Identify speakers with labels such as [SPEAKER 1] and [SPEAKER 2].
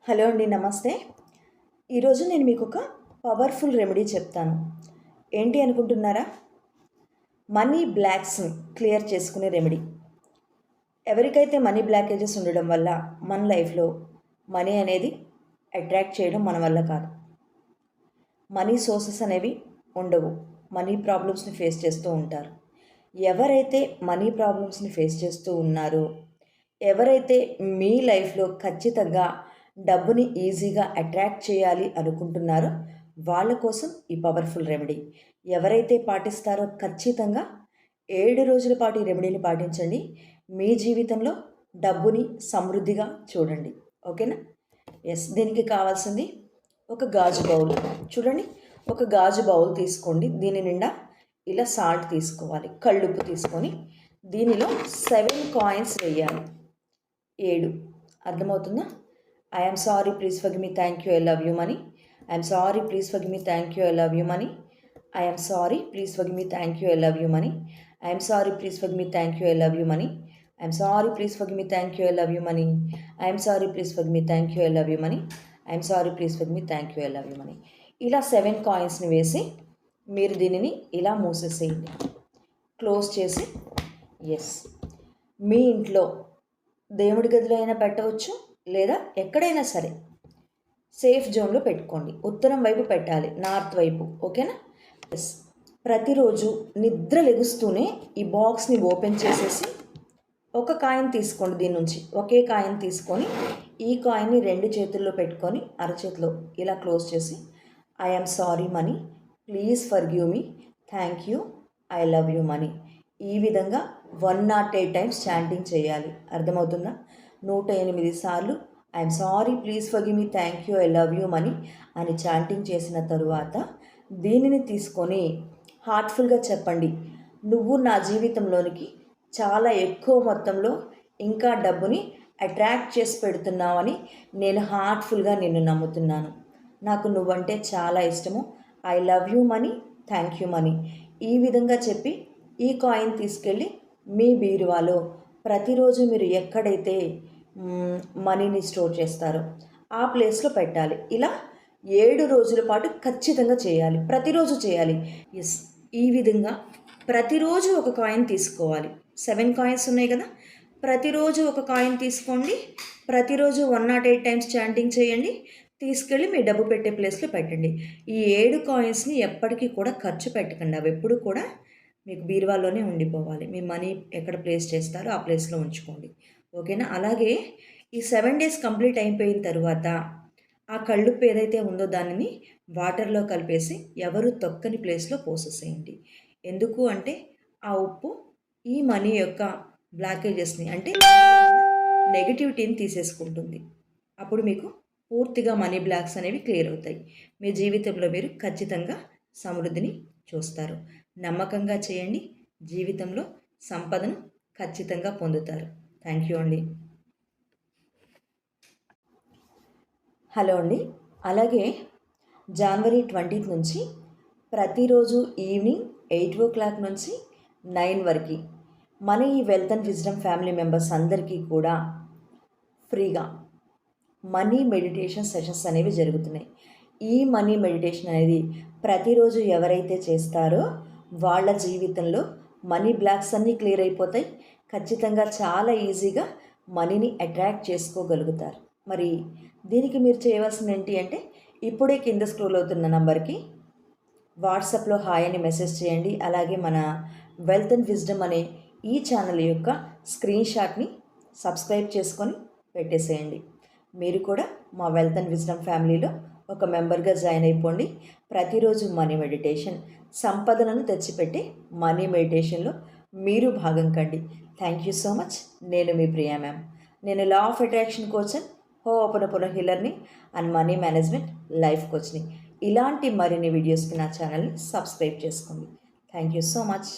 [SPEAKER 1] Hello అండి, నమస్తే. ఈరోజు నేను మీకు ఒక పవర్ఫుల్ రెమెడీ చెప్తాను. ఏంటి అనుకుంటున్నారా? మనీ బ్లాక్స్ని క్లియర్ చేసుకునే రెమెడీ. ఎవరికైతే మనీ బ్లాకేజెస్ ఉండడం వల్ల మన లైఫ్లో మనీ అనేది అట్రాక్ట్ చేయడం మన వల్ల కాదు, మనీ సోర్సెస్ అనేవి ఉండవు, మనీ ప్రాబ్లమ్స్ని ఫేస్ చేస్తూ ఉంటారు. ఎవరైతే మనీ ప్రాబ్లమ్స్ని ఫేస్ చేస్తూ ఉన్నారో, ఎవరైతే మీ లైఫ్లో ఖచ్చితంగా డబ్బుని ఈజీగా అట్రాక్ట్ చేయాలి అనుకుంటున్నారో వాళ్ళ కోసం ఈ పవర్ఫుల్ రెమెడీ. ఎవరైతే పాటిస్తారో ఖచ్చితంగా 7 రోజుల పాటు ఈ రెమెడీని పాటించండి. మీ జీవితంలో డబ్బుని సమృద్ధిగా చూడండి. ఓకేనా? ఎస్, దీనికి కావాల్సింది ఒక గాజు బౌల్. చూడండి, ఒక గాజు బౌల్ తీసుకోండి. దీని నిండా ఇలా సాల్ట్ తీసుకోవాలి, కళ్ళుప్పు తీసుకొని దీనిలో 7 కాయిన్స్ వేయాలి. 7. అర్థమవుతుందా? I am sorry, please forgive me, thank you, I love you, money. I am sorry, please forgive me, thank you, I love you, money. I am sorry, please forgive me, thank you, I love you, money. I am sorry, please forgive me, thank you, I love you, money. I am sorry, please forgive me, thank you, I love you, money. I am sorry, please forgive me, thank you, I love you, money. I am sorry, please forgive me, thank you, I love you, money. ఇలా 7 కాయిన్స్ని వేసి మీరు దీనిని ఇలా మూసేసేయండి, close చేసి. Yes, మీ ఇంట్లో దేవుడి గదిలో అయినా పెట్టవచ్చు, లేదా ఎక్కడైనా సరే సేఫ్ జోన్లో పెట్టుకోండి. ఉత్తరం వైపు పెట్టాలి, నార్త్ వైపు. ఓకేనా? ఎస్. ప్రతిరోజు నిద్ర లెగుస్తూనే ఈ బాక్స్ని ఓపెన్ చేసేసి ఒక కాయిన్ తీసుకోండి. దీని నుంచి ఒకే కాయిన్ తీసుకొని ఈ కాయిన్ని 2 చేతుల్లో పెట్టుకొని అరచేతిలో ఇలా క్లోజ్ చేసి, I am sorry money, please forgive me, thank you, I love you money. ఈ విధంగా 108 టైమ్స్ చాంటింగ్ చేయాలి. అర్థమవుతుందా? 108 సార్లు I'm sorry, please forgive me, thank you, I love you money అని చాంటింగ్ చేసిన తరువాత దీనిని తీసుకొని హార్ట్ఫుల్గా చెప్పండి, నువ్వు నా జీవితంలోనికి చాలా ఎక్కువ మొత్తంలో ఇంకా డబ్బుని అట్రాక్ట్ చేసి పెడుతున్నావని నేను హార్ట్ఫుల్గా నిన్ను నమ్ముతున్నాను. నాకు నువ్వంటే చాలా ఇష్టము. I love you money, thank you money. ఈ విధంగా చెప్పి ఈ కాయిన్ తీసుకెళ్ళి మీ బీరువాలో ప్రతిరోజు మీరు ఎక్కడైతే మనీని స్టోర్ చేస్తారో ఆ ప్లేస్లో పెట్టాలి. ఇలా 7 రోజుల పాటు ఖచ్చితంగా చేయాలి, ప్రతిరోజు చేయాలి. ఎస్, ఈ విధంగా ప్రతిరోజు ఒక కాయిన్ తీసుకోవాలి. 7 కాయిన్స్ ఉన్నాయి కదా, ప్రతిరోజు ఒక కాయిన్ తీసుకోండి. ప్రతిరోజు 108 టైమ్స్ చాంటింగ్ చేయండి. తీసుకెళ్ళి మీ డబ్బు పెట్టే ప్లేస్లో పెట్టండి. ఈ 7 కాయిన్స్ని ఎప్పటికీ కూడా ఖర్చు పెట్టకండి. అవి ఎప్పుడు కూడా మీకు బీరువాలోనే ఉండిపోవాలి. మీ మనీ ఎక్కడ ప్లేస్ చేస్తారో ఆ ప్లేస్లో ఉంచుకోండి. ఓకేనా? అలాగే ఈ 7 డేస్ కంప్లీట్ అయిపోయిన తర్వాత ఆ కళ్ళుప్పు ఏదైతే ఉందో దానిని వాటర్లో కలిపేసి ఎవరు తొక్కని ప్లేస్లో పోసేసేయండి. ఎందుకు అంటే ఆ ఉప్పు ఈ మనీ యొక్క బ్లాకేజెస్ని, అంటే నెగిటివిటీని తీసేసుకుంటుంది. అప్పుడు మీకు పూర్తిగా మనీ బ్లాక్స్ అనేవి క్లియర్ అవుతాయి. మీ జీవితంలో మీరు ఖచ్చితంగా సమృద్ధిని చూస్తారు. నమ్మకంగా చేయండి, జీవితంలో సంపదను ఖచ్చితంగా పొందుతారు. థ్యాంక్ యూ అండి. హలో అండి. అలాగే జనవరి 20 నుంచి ప్రతిరోజు ఈవినింగ్ 8 నుంచి 9 వరకు మన ఈ wealth and wisdom family members అందరికీ కూడా ఫ్రీగా మనీ మెడిటేషన్ సెషన్స్ అనేవి జరుగుతున్నాయి. ఈ మనీ మెడిటేషన్ అనేది ప్రతిరోజు ఎవరైతే చేస్తారో వాళ్ళ జీవితంలో మనీ బ్లాక్స్ అన్నీ క్లియర్ అయిపోతాయి. ఖచ్చితంగా చాలా ఈజీగా మనీని అట్రాక్ట్ చేసుకోగలుగుతారు. మరి దీనికి మీరు చేయవలసింది ఏంటి అంటే, ఇప్పుడే కింద స్క్రోల్ అవుతున్న నంబర్కి వాట్సాప్లో హాయ్ అని మెసేజ్ చేయండి. అలాగే మన వెల్త్ అండ్ విజ్డమ్ అనే ఈ ఛానల్ యొక్క స్క్రీన్ షాట్ని సబ్స్క్రైబ్ చేసుకొని పెట్టేసేయండి. మీరు కూడా మా వెల్త్ అండ్ విజ్డమ్ ఫ్యామిలీలో ఒక మెంబర్గా జాయిన్ అయిపోండి. ప్రతిరోజు మనీ మెడిటేషన్, సంపదలను తెచ్చిపెట్టి మనీ మెడిటేషన్లో మీరు భాగం కండి. Thank you so much. నేను మీ ప్రియా మ్యామ్. నేను లా ఆఫ్ అట్రాక్షన్ కోచ్, హోపనపున హీలర్ని అండ్ మనీ మేనేజ్మెంట్ లైఫ్ కోచ్ని. ఇలాంటి మరిన్ని వీడియోస్కి నా ఛానల్ని సబ్స్క్రైబ్ చేసుకోండి. Thank you so much.